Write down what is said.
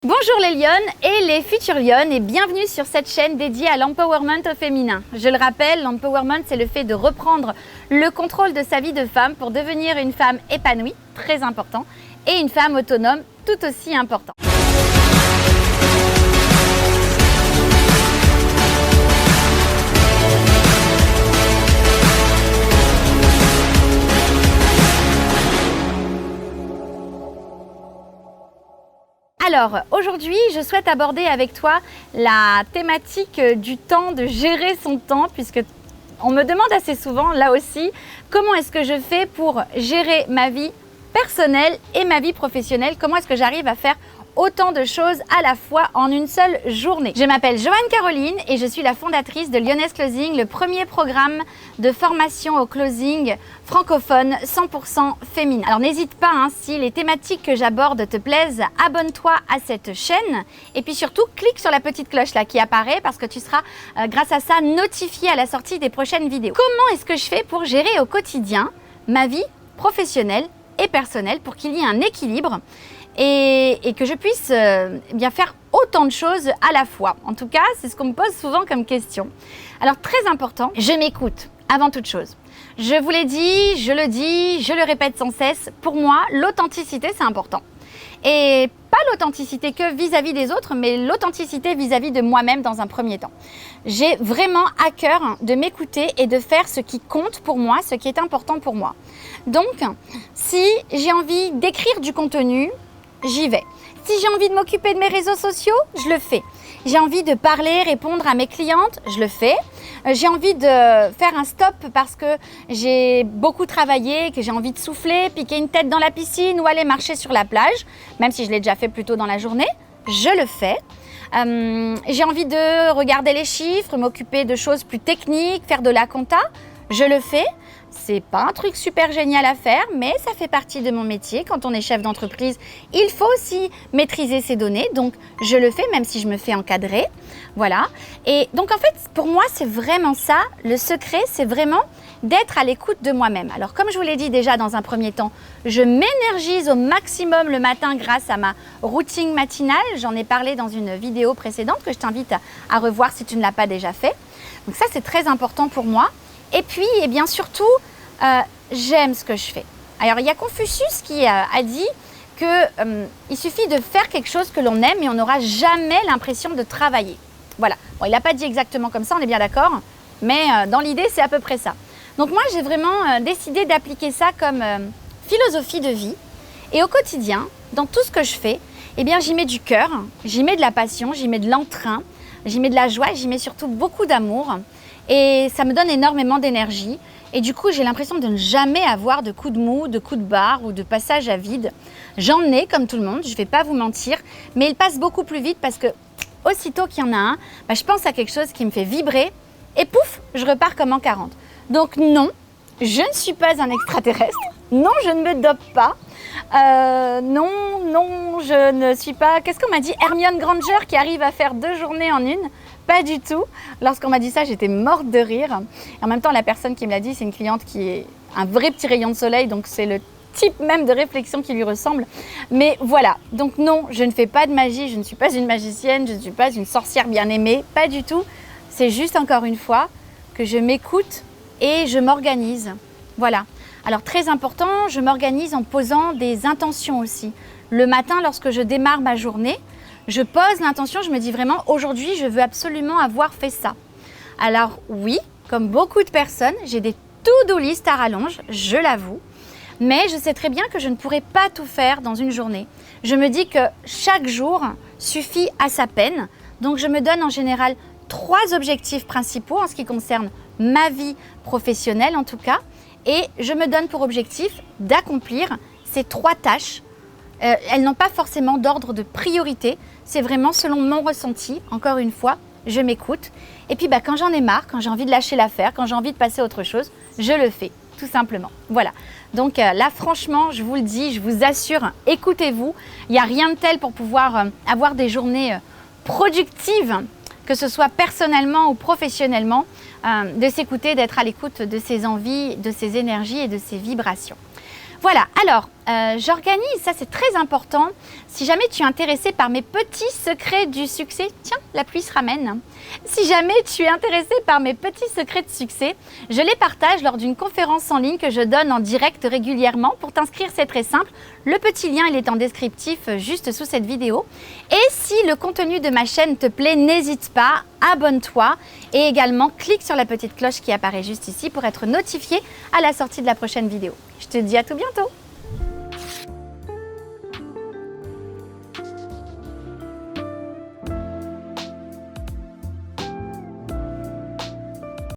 Bonjour les lionnes et les futures lionnes et bienvenue sur cette chaîne dédiée à l'empowerment au féminin. Je le rappelle, l'empowerment c'est le fait de reprendre le contrôle de sa vie de femme pour devenir une femme épanouie, très important, et une femme autonome, tout aussi important. Alors, aujourd'hui, je souhaite aborder avec toi la thématique du temps, de gérer son temps, puisque on me demande assez souvent, là aussi, comment est-ce que je fais pour gérer ma vie personnelle et ma vie professionnelle, comment est-ce que j'arrive à faire autant de choses à la fois en une seule journée. Je m'appelle Joanne Caroline et je suis la fondatrice de Lyonnaise Closing, le premier programme de formation au closing francophone 100% féminin. Alors n'hésite pas, si les thématiques que j'aborde te plaisent, abonne-toi à cette chaîne et puis surtout clique sur la petite cloche là qui apparaît parce que tu seras grâce à ça notifié à la sortie des prochaines vidéos. Comment est-ce que je fais pour gérer au quotidien ma vie professionnelle et personnelle pour qu'il y ait un équilibre et que je puisse bien faire autant de choses à la fois. En tout cas, c'est ce qu'on me pose souvent comme question. Alors, très important, je m'écoute avant toute chose. Je vous l'ai dit, je le dis, je le répète sans cesse. Pour moi, l'authenticité, c'est important. Et pas l'authenticité que vis-à-vis des autres, mais l'authenticité vis-à-vis de moi-même dans un premier temps. J'ai vraiment à cœur de m'écouter et de faire ce qui compte pour moi, ce qui est important pour moi. Donc, si j'ai envie d'écrire du contenu, j'y vais. Si j'ai envie de m'occuper de mes réseaux sociaux, je le fais. J'ai envie de parler, répondre à mes clientes, je le fais. J'ai envie de faire un stop parce que j'ai beaucoup travaillé, que j'ai envie de souffler, piquer une tête dans la piscine ou aller marcher sur la plage, même si je l'ai déjà fait plus tôt dans la journée, je le fais. J'ai envie de regarder les chiffres, m'occuper de choses plus techniques, faire de la compta, je le fais. C'est pas un truc super génial à faire, mais ça fait partie de mon métier. Quand on est chef d'entreprise, il faut aussi maîtriser ses données. Donc, je le fais même si je me fais encadrer. Voilà. Et donc, en fait, pour moi, c'est vraiment ça. Le secret, c'est vraiment d'être à l'écoute de moi-même. Alors, comme je vous l'ai dit déjà dans un premier temps, je m'énergise au maximum le matin grâce à ma routine matinale. J'en ai parlé dans une vidéo précédente que je t'invite à revoir si tu ne l'as pas déjà fait. Donc, ça, c'est très important pour moi. Et puis, et bien surtout, j'aime ce que je fais. Alors, il y a Confucius qui a dit qu'il suffit de faire quelque chose que l'on aime et on n'aura jamais l'impression de travailler. Voilà. Bon, il n'a pas dit exactement comme ça, on est bien d'accord, mais dans l'idée, c'est à peu près ça. Donc moi, j'ai vraiment décidé d'appliquer ça comme philosophie de vie. Et au quotidien, dans tout ce que je fais, eh bien, j'y mets du cœur, j'y mets de la passion, j'y mets de l'entrain, j'y mets de la joie, j'y mets surtout beaucoup d'amour. Et ça me donne énormément d'énergie. Et du coup, j'ai l'impression de ne jamais avoir de coups de mou, de coups de barre ou de passage à vide. J'en ai comme tout le monde, je ne vais pas vous mentir. Mais il passe beaucoup plus vite parce que aussitôt qu'il y en a un, je pense à quelque chose qui me fait vibrer. Et pouf, je repars comme en 40. Donc non, je ne suis pas un extraterrestre. Non, je ne me dope pas. Non, je ne suis pas... Qu'est-ce qu'on m'a dit? Hermione Granger qui arrive à faire 2 journées en une. Pas du tout. Lorsqu'on m'a dit ça, j'étais morte de rire. En même temps, la personne qui me l'a dit, c'est une cliente qui est un vrai petit rayon de soleil, donc c'est le type même de réflexion qui lui ressemble. Mais voilà, donc non, je ne fais pas de magie, je ne suis pas une magicienne, je ne suis pas une sorcière bien aimée, pas du tout. C'est juste encore une fois que je m'écoute et je m'organise. Voilà. Alors très important, je m'organise en posant des intentions aussi. Le matin, lorsque je démarre ma journée, je pose l'intention, je me dis vraiment, aujourd'hui, je veux absolument avoir fait ça. Alors oui, comme beaucoup de personnes, j'ai des to-do list à rallonge, je l'avoue, mais je sais très bien que je ne pourrai pas tout faire dans une journée. Je me dis que chaque jour suffit à sa peine, donc je me donne en général 3 objectifs principaux en ce qui concerne ma vie professionnelle en tout cas, et je me donne pour objectif d'accomplir ces 3 tâches. Elles n'ont pas forcément d'ordre de priorité, c'est vraiment selon mon ressenti, encore une fois, je m'écoute. Et puis quand j'en ai marre, quand j'ai envie de lâcher l'affaire, quand j'ai envie de passer à autre chose, je le fais, tout simplement. Voilà, donc là franchement, je vous le dis, je vous assure, écoutez-vous, il n'y a rien de tel pour pouvoir avoir des journées productives, que ce soit personnellement ou professionnellement, de s'écouter, d'être à l'écoute de ses envies, de ses énergies et de ses vibrations. Voilà, alors, j'organise, ça c'est très important. Si jamais tu es intéressé par mes petits secrets du succès, tiens, la pluie se ramène. Si jamais tu es intéressé par mes petits secrets de succès, je les partage lors d'une conférence en ligne que je donne en direct régulièrement. Pour t'inscrire, c'est très simple. Le petit lien, il est en descriptif juste sous cette vidéo. Et si le contenu de ma chaîne te plaît, n'hésite pas, abonne-toi et également clique sur la petite cloche qui apparaît juste ici pour être notifié à la sortie de la prochaine vidéo. Je te dis à tout bientôt.